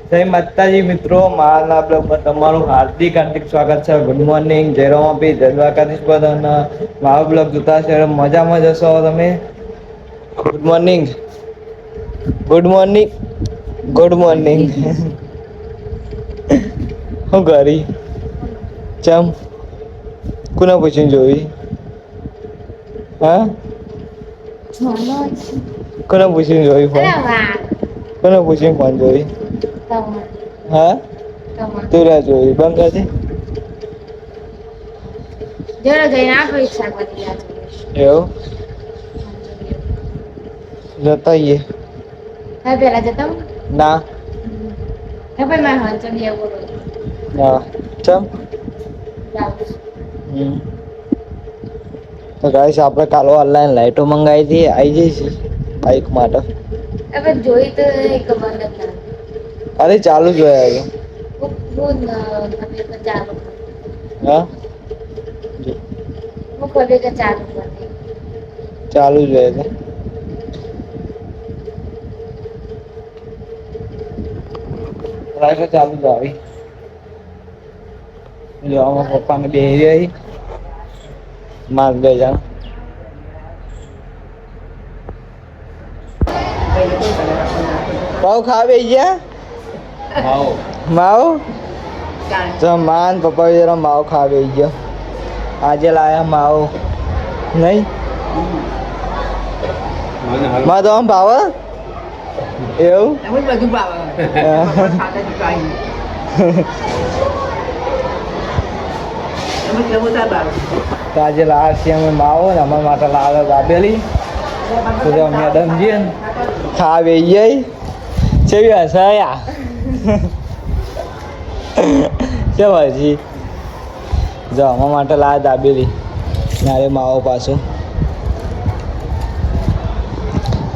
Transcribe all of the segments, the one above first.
જય માતાજી મિત્રો, મારા બ્લોગમાં તમારું હાર્દિક સ્વાગત છે. ગુડ મોર્નિંગ, જય રમાપી, જય દ્વારકાધીશ બધાને. મારો બ્લોગ જોતા હશો એટલે મજામાં જ હશો તમે. Good morning, good morning, good morning. હું કરી ચમ કોને પૂછીને જોઈ? હા, કોને પૂછીને જોઈ ફોન? કોને પૂછીને ફોન જોઈ? હા, તું રાહ જોઈ બંધ કરી. જોડે જઈને આ પરીક્ષા કરી આજે. એવું જતા આઈએ. હવે પેલા જતા હું. ના હે ભાઈ મારે વાંચન એવું બોલો. ના ચમ. તો ગાઈસ આપણે કાલે ઓનલાઈન લાઈટો મંગાવી હતી, આવી જઈ છે બાઈક માટે. હવે જોઈ તો એક બંધ જ ના. અરે ચાલુ જ હોય. હું તમે તો ચાલુ. હા, હું ખોલી કે ચાલુ કરી. ચાલુ જ રહે છે. લાઈટો ચાલુ જ આવી. જો આમાં પપ્પાને બેસી રહી માર બે જણ. પાવ ખાવા બેસી ગયા. માવ તો માન પપ્પા જરા માવ ખાવા બેસી ગયો. આજે લાયા માવ નહીં માં તો આમ ભાવ એવું બધું ભાવે. તો આજે લાવ્યા છીએ અમે માવો ને અમારા માટે લાવે દાબેલી. તો જો મેડમ જઈએ ને ખાવા બેસી જાય ચેવી હસાયા કેમ હજી જો અમારા માટે લાવે દાબેલી નારે માવો પાછું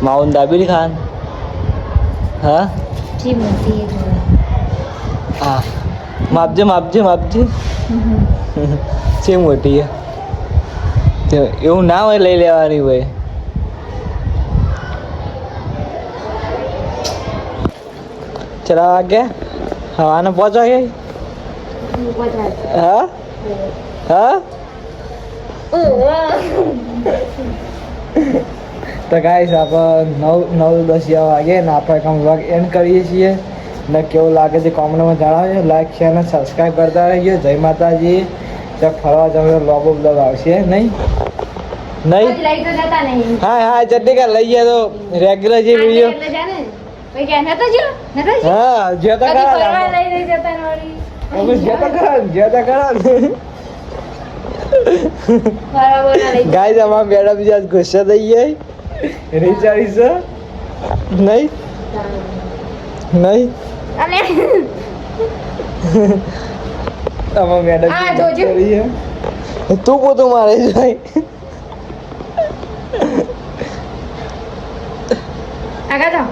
માવો ને દાબેલી ખાન. હા જી મોટી હા માપજે માપજે માપજે છે મોટી એવું ના હોય લઈ લેવાની હોય. ચલા વાગ્યા હવાને પહોંચવા ગઈ. હા હા તો ગાઈસ આપણે 9-10 વાગે ને આપણે કામ વ્લોગ એન્ડ કરીએ છીએ ને કેવું લાગે છે કોમેન્ટમાં જણાવજો. લાઈક શેર અને સબસ્ક્રાઈબ કરતા રહીએ. જય માતાજી. ત્યાં ફરવા જવાનું લોગો બ્લોગ આવશે નહીં નહીં. હા હા ચટણી કા લઈ ગયા તો રેગ્યુલર જે વિડીયો. હા જતા કરા જતા કરા ગાઈસ અમારા મેડમ બીજા ગુસ્સા થઈ જાય રીચારી છે નહીં નહીં અમારા મેડમ તું પોતું મારે જાય. આગળ જાઓ.